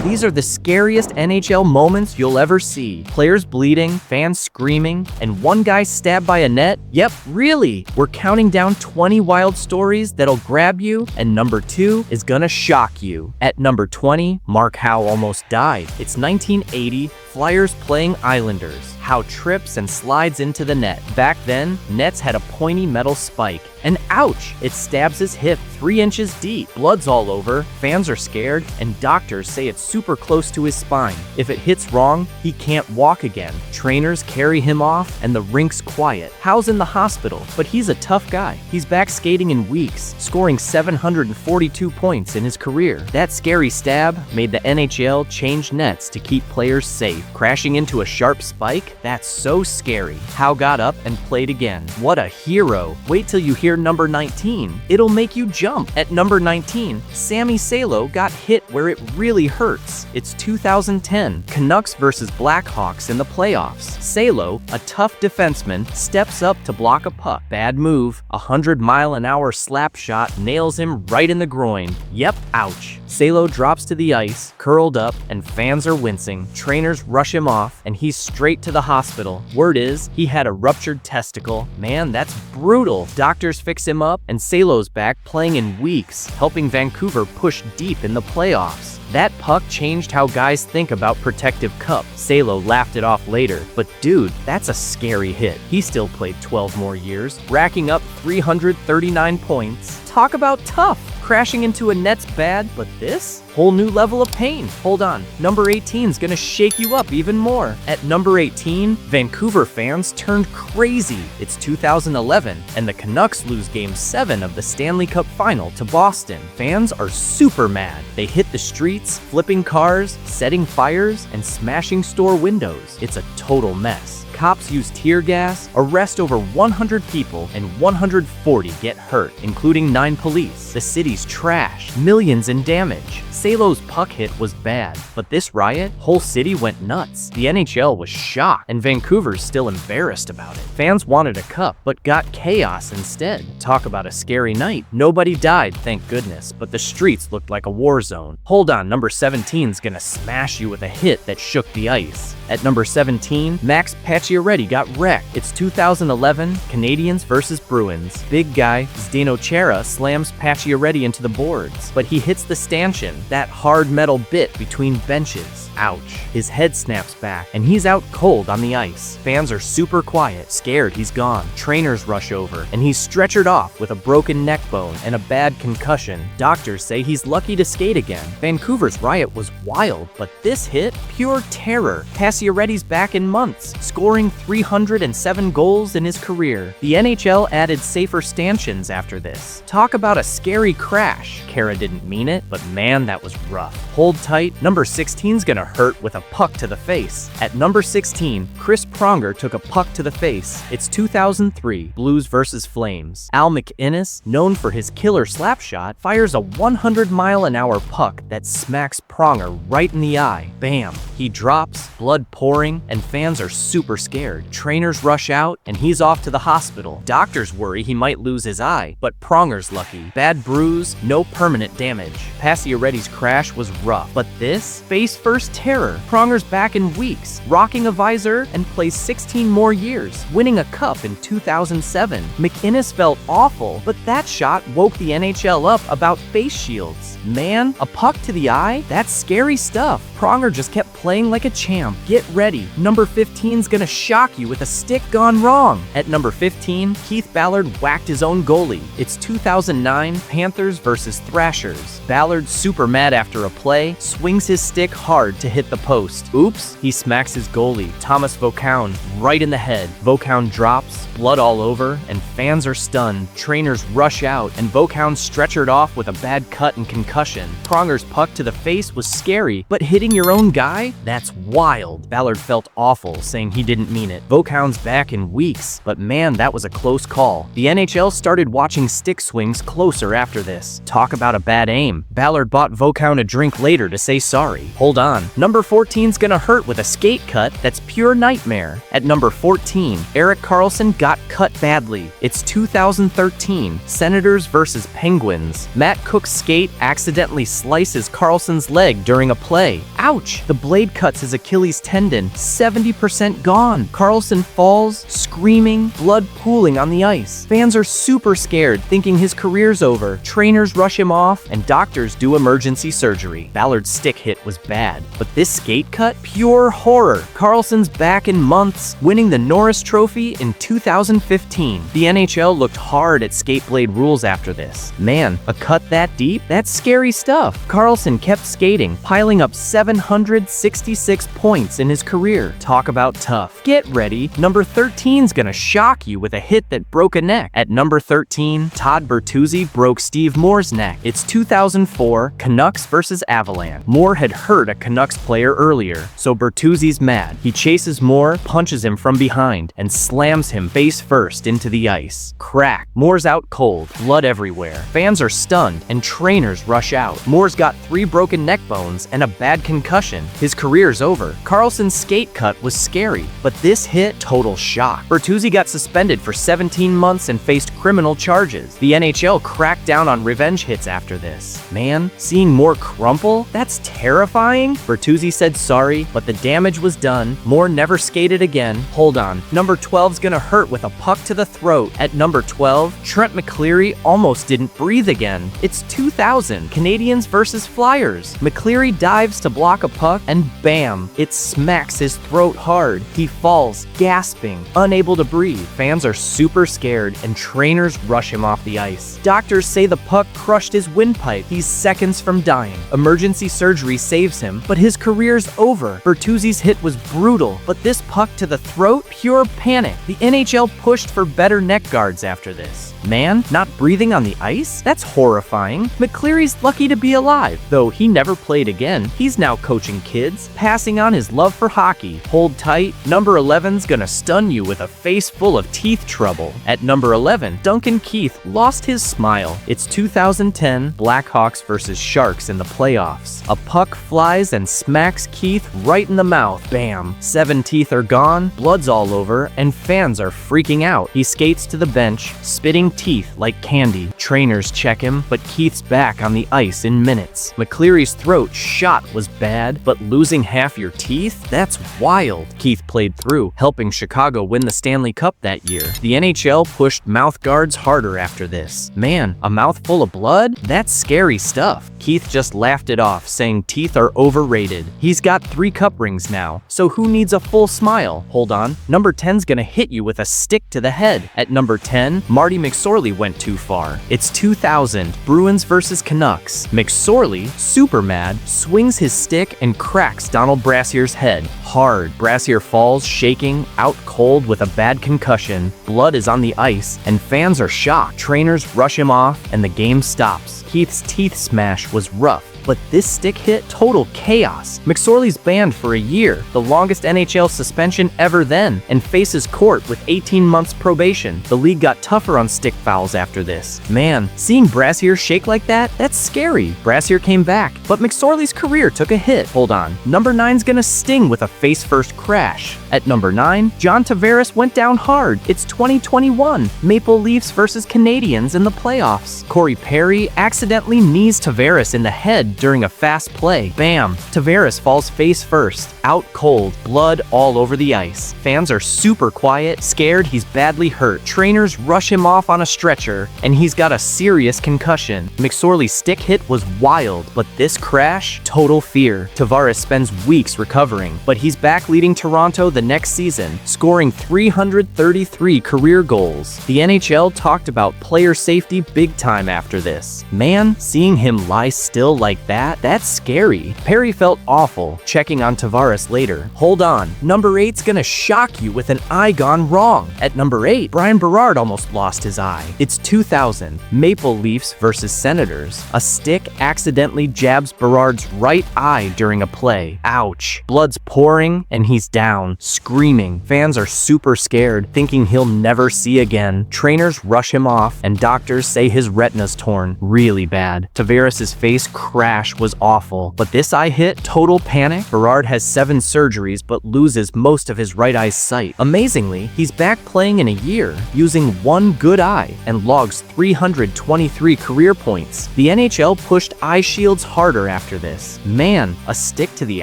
These are the scariest NHL moments you'll ever see. Players bleeding, fans screaming, and one guy stabbed by a net? Yep, really! We're counting down 20 wild stories that'll grab you, and number 2 is gonna shock you. At number 20, Mark Howe almost died. It's 1980, Flyers playing Islanders. Howe trips and slides into the net. Back then, nets had a pointy metal spike. And ouch! It stabs his hip 3 inches deep. Blood's all over, fans are scared, and doctors say it's super close to his spine. If it hits wrong, he can't walk again. Trainers carry him off, and the rink's quiet. Howe's in the hospital, but he's a tough guy. He's back skating in weeks, scoring 742 points in his career. That scary stab made the NHL change nets to keep players safe. Crashing into a sharp spike? That's so scary. Howe got up and played again. What a hero. Wait till you hear number 19. It'll make you jump. At number 19, Sammy Salo got hit where it really hurts. It's 2010, Canucks versus Blackhawks in the playoffs. Salo, a tough defenseman, steps up to block a puck. Bad move. 100-mile-an-hour slap shot nails him right in the groin. Yep, ouch. Salo drops to the ice, curled up, and fans are wincing. Trainers rush him off, and he's straight to the hospital. Word is, he had a ruptured testicle. Man, that's brutal. Doctors fix him up, and Salo's back playing in weeks, helping Vancouver push deep in the playoffs. That puck changed how guys think about protective cup. Salo laughed it off later, but dude, that's a scary hit. He still played 12 more years, racking up 339 points. Talk about tough. Crashing into a net's bad, but this? Whole new level of pain. Hold on, number 18 is gonna shake you up even more. At number 18, Vancouver fans turned crazy. It's 2011, and the Canucks lose Game 7 of the Stanley Cup Final to Boston. Fans are super mad. They hit the streets, flipping cars, setting fires, and smashing store windows. It's a total mess. Cops use tear gas, arrest over 100 people, and 140 get hurt, including 9 police. The city's trashed, millions in damage. Salo's puck hit was bad, but this riot, whole city went nuts. The NHL was shocked, and Vancouver's still embarrassed about it. Fans wanted a cup, but got chaos instead. Talk about a scary night. Nobody died, thank goodness, but the streets looked like a war zone. Hold on, number 17's gonna smash you with a hit that shook the ice. At number 17, Max Pacioretty got wrecked. It's 2011, Canadiens versus Bruins. Big guy, Zdeno Chara slams Pacioretty into the boards, but he hits the stanchion, that hard metal bit between benches. Ouch. His head snaps back, and he's out cold on the ice. Fans are super quiet, scared he's gone. Trainers rush over, and he's stretchered off with a broken neck bone and a bad concussion. Doctors say he's lucky to skate again. Vancouver's riot was wild, but this hit? Pure terror. Pacioretty's back in months, scoring 307 goals in his career. The NHL added safer stanchions after this. Talk about a scary crash. Kara didn't mean it, but man, that was rough. Hold tight, number 16's gonna hurt with a puck to the face. At number 16, Chris Pronger took a puck to the face. It's 2003, Blues versus Flames. Al MacInnis, known for his killer slap shot, fires a 100-mile-an-hour puck that smacks Pronger right in the eye. Bam! He drops, blood pouring, and fans are super scared. Trainers rush out, and he's off to the hospital. Doctors worry he might lose his eye, but Pronger's lucky. Bad bruise, no permanent damage. Pacioretty's crash was rough, but this? Face-first terror. Pronger's back in weeks, rocking a visor, and plays 16 more years, winning a cup in 2007. MacInnis felt awful, but that shot woke the NHL up about face shields. Man, a puck to the eye? That's scary stuff. Pronger just kept playing like a champ. Get ready. Number 15's gonna shock you with a stick gone wrong. At number 15, Keith Ballard whacked his own goalie. It's 2009, Panthers versus Thrashers. Ballard's super mad after a play, swings his stick hard to hit the post. Oops, he smacks his goalie, Thomas Vokoun, right in the head. Vokoun drops, blood all over, and fans are stunned. Trainers rush out, and Vokoun stretchered off with a bad cut and concussion. Pronger's puck to the face was scary, but hitting your own guy? That's wild. Ballard felt awful, saying he didn't didn't mean it. Vokhound's back in weeks, but man, that was a close call. The NHL started watching stick swings closer after this. Talk about a bad aim. Ballard bought Vokhound a drink later to say sorry. Hold on. Number 14's gonna hurt with a skate cut that's pure nightmare. At number 14, Erik Carlson got cut badly. It's 2013, Senators versus Penguins. Matt Cook's skate accidentally slices Carlson's leg during a play. Ouch! The blade cuts his Achilles tendon, 70% gone. Carlson falls, screaming, blood pooling on the ice. Fans are super scared, thinking his career's over. Trainers rush him off, and doctors do emergency surgery. Ballard's stick hit was bad, but this skate cut? Pure horror. Carlson's back in months, winning the Norris Trophy in 2015. The NHL looked hard at skate blade rules after this. Man, a cut that deep? That's scary stuff. Carlson kept skating, piling up 766 points in his career. Talk about tough. Get ready. Number 13's gonna shock you with a hit that broke a neck. At number 13, Todd Bertusi broke Steve Moore's neck. It's 2004, Canucks versus Avalanche. Moore had hurt a Canucks player earlier, so Bertusi's mad. He chases Moore, punches him from behind, and slams him face first into the ice. Crack. Moore's out cold, blood everywhere. Fans are stunned, and trainers rush out. Moore's got 3 broken neck bones and a bad concussion. His career's over. Carlson's skate cut was scary, but this hit, total shock. Bertusi got suspended for 17 months and faced criminal charges. The NHL cracked down on revenge hits after this. Man, seeing Moore crumple? That's terrifying. Bertusi said sorry, but the damage was done. Moore never skated again. Hold on. Number 12's gonna hurt with a puck to the throat. At number 12, Trent McCleary almost didn't breathe again. It's 2000, Canadiens versus Flyers. McCleary dives to block a puck, and bam, it smacks his throat hard. He falls, gasping, unable to breathe. Fans are super scared, and trainers rush him off the ice. Doctors say the puck crushed his windpipe. He's seconds from dying. Emergency surgery saves him, but his career's over. Bertusi's hit was brutal, but this puck to the throat? Pure panic. The NHL pushed for better neck guards after this. Man, not breathing on the ice? That's horrifying. McCleary's lucky to be alive, though he never played again. He's now coaching kids, passing on his love for hockey. Hold tight. Number 11's gonna stun you with a face full of teeth trouble. At number 11, Duncan Keith lost his smile. It's 2010, Blackhawks versus Sharks in the playoffs. A puck flies and smacks Keith right in the mouth. Bam. 7 teeth are gone, blood's all over, and fans are freaking out. He skates to the bench, spitting teeth like candy. Trainers check him, but Keith's back on the ice in minutes. McCleary's throat shot was bad, but losing half your teeth? That's wild. Keith played through, helping Chicago win the Stanley Cup that year. The NHL pushed mouth guards harder after this. Man, a mouth full of blood? That's scary stuff. Keith just laughed it off, saying teeth are overrated. He's got 3 cup rings now, so who needs a full smile? Hold on. Number 10's gonna hit you with a stick to the head. At number 10, Marty McSorley went too far. It's 2000, Bruins versus Canucks. McSorley, super mad, swings his stick and cracks Donald Brassier's head hard. Brassier falls, shaking, out cold with a bad concussion. Blood is on the ice, and fans are shocked. Trainers rush him off, and the game stops. Keith's teeth smash was rough, but this stick hit, total chaos. McSorley's banned for a year, the longest NHL suspension ever then, and faces court with 18 months probation. The league got tougher on stick fouls after this. Man, seeing Brassier shake like that, that's scary. Brassier came back, but McSorley's career took a hit. Hold on. Number 9's gonna sting with a face-first crash. At number 9, John Tavares went down hard. It's 2021, Maple Leafs versus Canadiens in the playoffs. Corey Perry accidentally knees Tavares in the head during a fast play. Bam! Tavares falls face first, out cold, blood all over the ice. Fans are super quiet, scared he's badly hurt. Trainers rush him off on a stretcher, and he's got a serious concussion. McSorley's stick hit was wild, but this crash? Total fear. Tavares spends weeks recovering, but he's back leading Toronto the next season, scoring 333 career goals. The NHL talked about player safety big time after this. Man, seeing him lie still like like that? That's scary. Perry felt awful, checking on Tavares later. Hold on, number 8's gonna shock you with an eye gone wrong. At number 8, Brian Ballard almost lost his eye. It's 2000, Maple Leafs versus Senators. A stick accidentally jabs Ballard's right eye during a play. Ouch. Blood's pouring, and he's down, screaming. Fans are super scared, thinking he'll never see again. Trainers rush him off, and doctors say his retina's torn. Really bad. Tavares' face crash was awful, but this eye hit, total panic. Ballard has 7 surgeries, but loses most of his right eye's sight. Amazingly, he's back playing in a year, using one good eye, and logs 323 career points. The NHL pushed eye shields harder after this. Man, a stick to the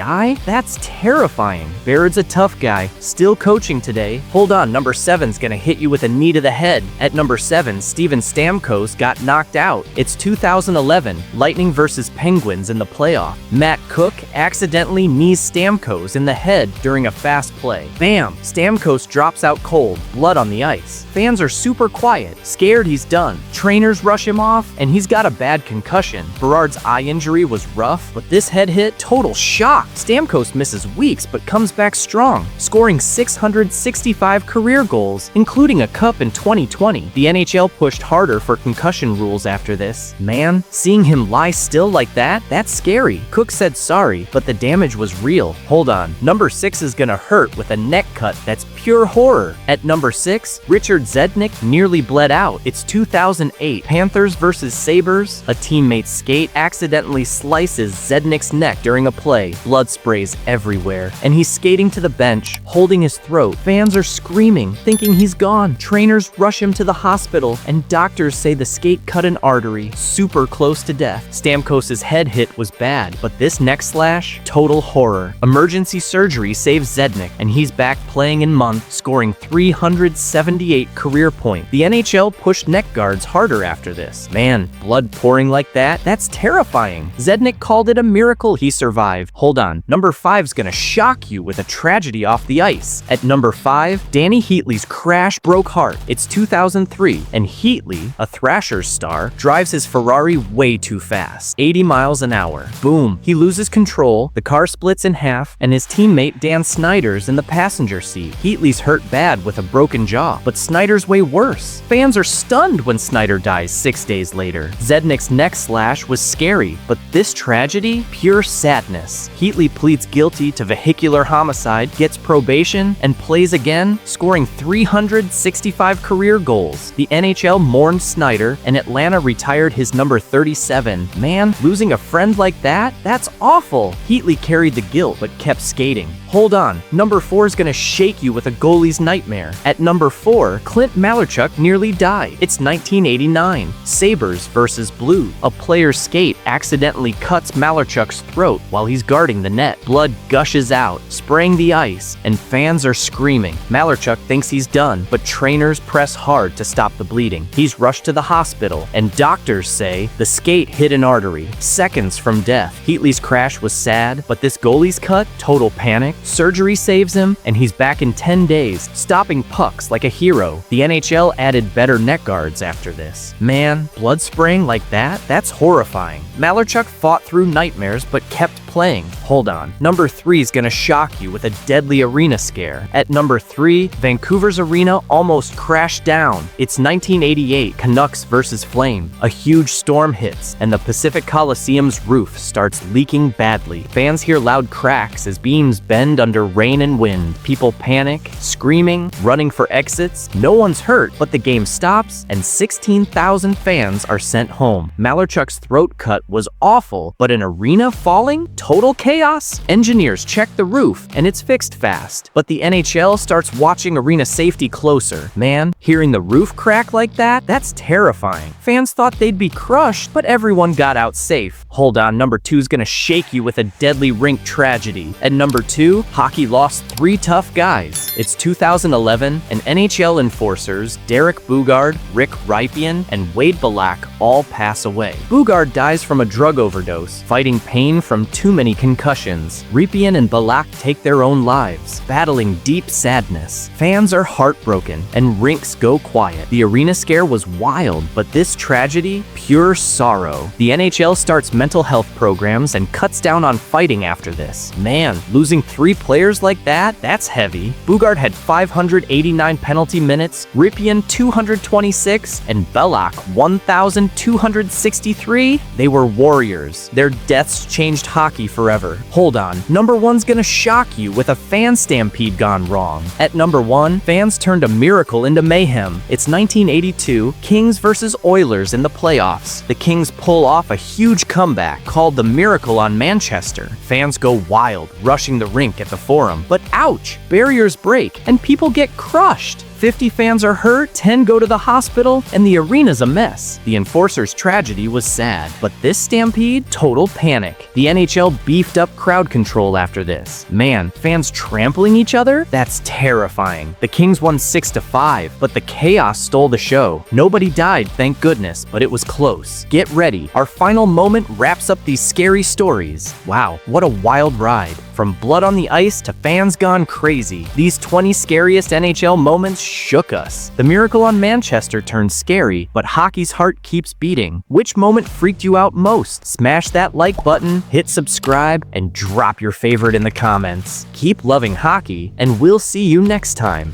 eye? That's terrifying. Ballard's a tough guy, still coaching today. Hold on, number 7's gonna hit you with a knee to the head. At number 7, Steven Stamkos got knocked out. It's 2011, Lightning versus Penguins in the playoff. Matt Cook accidentally knees Stamkos in the head during a fast play. Bam! Stamkos drops out cold, blood on the ice. Fans are super quiet, scared he's done. Trainers rush him off, and he's got a bad concussion. Ballard's eye injury was rough, but this head hit, total shock. Stamkos misses weeks, but comes back strong, scoring 665 career goals, including a cup in 2020. The NHL pushed harder for concussion rules after this. Man, seeing him lie still like that, that's scary. Cook said sorry, but the damage was real. Hold on, number 6 is gonna hurt with a neck cut that's pure horror. At number 6, Richard Zednik nearly bled out. It's 2008, Panthers versus Sabres. A teammate's skate accidentally slices Zednik's neck during a play. Blood sprays everywhere, and he's skating to the bench, holding his throat. Fans are screaming, thinking he's gone. Trainers rush him to the hospital, and doctors say the skate cut an artery, super close to death. Stamkos' head hit was bad, but this neck slash, total horror. Emergency surgery saves Zednik, and he's back playing in month, scoring 378 career points. The NHL pushed neck guards harder after this. Man, blood pouring like that? That's terrifying. Zednik called it a miracle he survived. Hold on, number 5's gonna shock you with a tragedy off the ice. At number 5, Danny Heatley's crash broke heart. It's 2003, and Heatley, a Thrashers star, drives his Ferrari way too fast, 80 miles an hour. Boom, he loses control, the car splits in half, and his teammate Dan Snyder's in the passenger seat. Heatley's hurt bad with a broken jaw, but Snyder's way worse. Fans are stunned when Snyder dies 6 days later. Zednik's neck slash was scary, but this tragedy, pure sadness. Heatley pleads guilty to vehicular homicide, gets probation, and plays again, scoring 365 career goals. The NHL mourned Snyder, and Atlanta retired his number 37. Man, losing a friend like that? That's awful. Heatley carried the guilt, but kept skating. Hold on, number 4's gonna shake you with a goalie's nightmare. At number 4, Clint Malarchuk nearly died. It's 1989, Sabres versus Blues. A player's skate accidentally cuts Malarchuk's throat while he's guarding the net. Blood gushes out, spraying the ice, and fans are screaming. Malarchuk thinks he's done, but trainers press hard to stop the bleeding. He's rushed to the hospital, and doctors say the skate hit an artery, seconds from death. Heatley's crash was sad, but this goalie's cut, total panic. Surgery saves him, and he's back in 10 days, stopping pucks like a hero. The NHL added better neck guards after this. Man, blood spraying like that? That's horrifying. Malarchuk fought through nightmares, but kept playing. Hold on, number 3's gonna shock you with a deadly arena scare. At number 3, Vancouver's arena almost crashed down. It's 1988, Canucks versus Flame. A huge storm hits, and the Pacific Coliseum's roof starts leaking badly. Fans hear loud cracks as beams bend under rain and wind. People panic, screaming, running for exits. No one's hurt, but the game stops, and 16,000 fans are sent home. Malarchuk's throat cut was awful, but an arena falling? Total chaos? Engineers check the roof, and it's fixed fast. But the NHL starts watching arena safety closer. Man, hearing the roof crack like that? That's terrifying. Fans thought they'd be crushed, but everyone got out safe. Hold on, number 2's gonna shake you with a deadly rink tragedy. At number 2, hockey lost 3 tough guys. It's 2011, and NHL enforcers Derek Boogaard, Rick Rypien, and Wade Balak all pass away. Boogaard dies from a drug overdose, fighting pain from 2 too many concussions. Ripien and Ballard take their own lives, battling deep sadness. Fans are heartbroken, and rinks go quiet. The arena scare was wild, but this tragedy, pure sorrow. The NHL starts mental health programs and cuts down on fighting after this. Man, losing 3 players like that? That's heavy. Bugard had 589 penalty minutes, Ripien 226, and Ballard 1,263. They were warriors. Their deaths changed hockey forever. Hold on, number 1's gonna shock you with a fan stampede gone wrong. At number 1, fans turned a miracle into mayhem. It's 1982, Kings versus Oilers in the playoffs. The Kings pull off a huge comeback called the Miracle on Manchester. Fans go wild, rushing the rink at the Forum. But ouch! Barriers break, and people get crushed. 50 fans are hurt, 10 go to the hospital, and the arena's a mess. The enforcer's tragedy was sad, but this stampede, total panic. The NHL beefed up crowd control after this. Man, fans trampling each other? That's terrifying. The Kings won 6-5, but the chaos stole the show. Nobody died, thank goodness, but it was close. Get ready, our final moment wraps up these scary stories. Wow, what a wild ride. From blood on the ice to fans gone crazy, these 20 scariest NHL moments shook us. The Miracle on Manchester turned scary, but hockey's heart keeps beating. Which moment freaked you out most? Smash that like button, hit subscribe, and drop your favorite in the comments. Keep loving hockey, and we'll see you next time.